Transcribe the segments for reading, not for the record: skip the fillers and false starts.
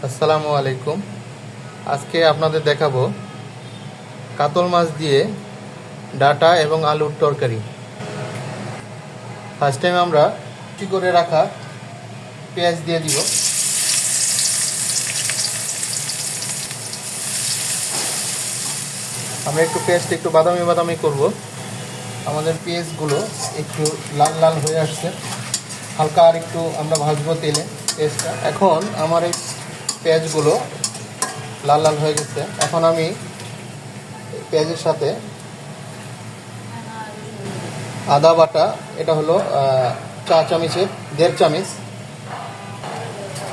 আসসালামু আলাইকুম। আজকে আপনাদের দেখাবো কাতল মাছ দিয়ে ডাটা এবং আলুর তরকারি। ফার্স্ট টাইম আমরা কুচি করে রাখা পেঁয়াজ দিয়ে দিব। আমরা একটু পেঁয়াজটা একটু বাদামি বাদামি করব। আমাদের পেঁয়াজগুলো একটু লাল লাল হয়ে আসছে, হালকা আর একটু আমরা ভাজবো তেলে পেঁয়াজটা। এখন আমার এই পেঁয়াজগুলো লাল লাল হয়ে গেছে। এখন আমি পেঁয়াজের সাথে আদা বাটা, এটা হলো চা চামচের 1.5 চামচ,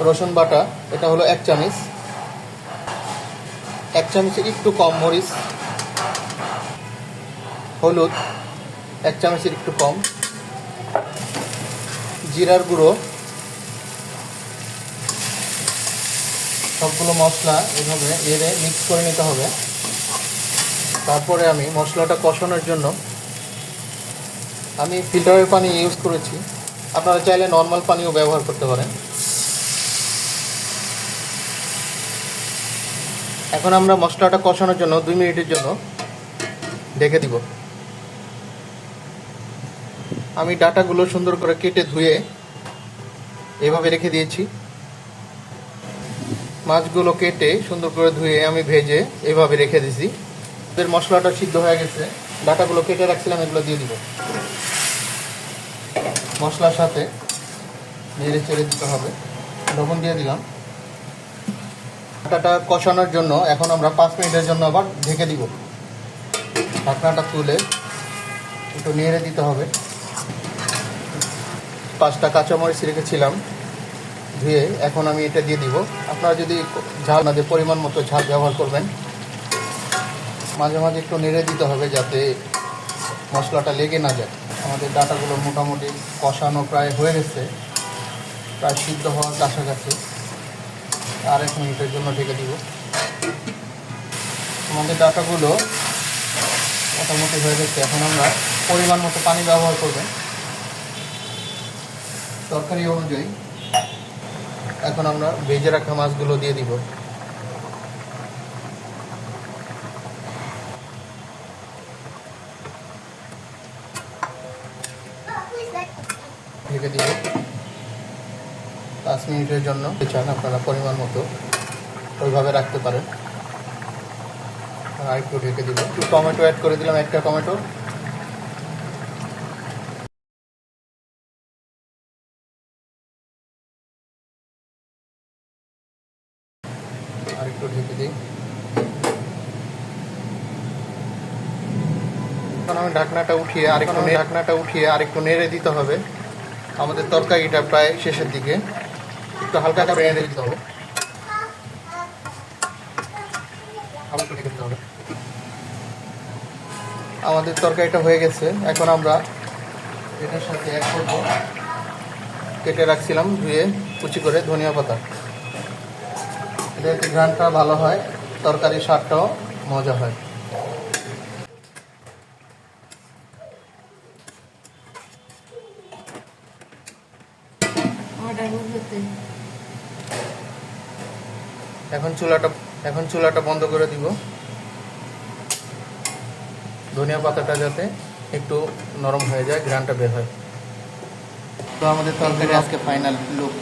রসুন বাটা এটা হলো 1 চামচ, 1 চামচের একটু কম মরিচ, হলুদ 1 চামচের একটু কম, জিরার গুঁড়ো, সবগুলো মশলা এভাবে এরে মিক্স করে নিতে হবে। তারপরে আমি মশলাটা কষানোর জন্য আমি ফিল্টারের পানি ইউজ করেছি, আপনারা চাইলে নর্মাল পানিও ব্যবহার করতে পারেন। এখন আমরা মশলাটা কষানোর জন্য 2 মিনিটের জন্য ঢেকে দিব। আমি ডাটাগুলো সুন্দর করে কেটে ধুয়ে এভাবে রেখে দিয়েছি। মাছগুলো কেটে সুন্দর করে ধুয়ে আমি ভেজে এভাবে রেখে দিয়েছি। এর মশলাটা সিদ্ধ হয়ে গেছে, ডাটাগুলো কেটে রাখছিলাম এগুলো দিয়ে দিব। মশলার সাথে নেড়ে চেড়ে দিতে হবে। লবণ দিয়ে দিলাম। ডাটাটা কষানোর জন্য এখন আমরা 5 মিনিটের জন্য আবার ঢেকে দিব। ঢাকনাটা তুলে একটু নেড়ে দিতে হবে। 5টা কাঁচামরিচ রেখেছিলাম ধুয়ে, এখন আমি এটা দিয়ে দিব। আপনারা যদি ঝাল না দিয়ে পরিমাণ মতো ঝাল ব্যবহার করবেন। মাঝে মাঝে একটু নেড়ে দিতে হবে যাতে মশলাটা লেগে না যায়। আমাদের ডাটাগুলো মোটামুটি কষানো প্রায় হয়ে গেছে, প্রায় সিদ্ধ হওয়ার কাছাকাছি। আর 1 মিনিটের জন্য ঢেকে দিব। আমাদের ডাটাগুলো মোটামুটি হয়ে গেছে। এখন আমরা পরিমাণ মতো পানি ব্যবহার করবেন তরকারি অনুযায়ী। এখন আমরা ভেজে রাখা মাছগুলো দিয়ে দিব। ঢেকে দিব 5 মিনিটের জন্য। চান আপনারা পরিমাণ মতো ওইভাবে রাখতে পারেন। আর একটু ঢেকে দিব। একটু টমেটো অ্যাড করে দিলাম, 1টা টমেটো। আর একটু ঢেকে দিই। এখন আমি ঢাকনাটা উঠিয়ে আরেকটু নেড়ে দিতে হবে। আমাদের তরকারিটা প্রায় শেষের দিকে, একটু হালকা করে নেড়ে দিতে হবে। আবার একটু ঢেকে দিতে হবে। আমাদের তরকারিটা হয়ে গেছে। এখন আমরা এটার সাথে অ্যাড করব কেটে রাখছিলাম ধুয়ে কুচি করে ধনিয়া পাতা। এতে ঘ্রাণটা ভালো হয়, তরকারির স্বাদটাও মজা হয়। এখন চুলাটা বন্ধ করে দিব। ধনিয়া পাতাটা যাতে একটু নরম হয়ে যায়, ঘ্রাণটা বের হয়। তো আমাদের তরকারি আজকে ফাইনাল লুক।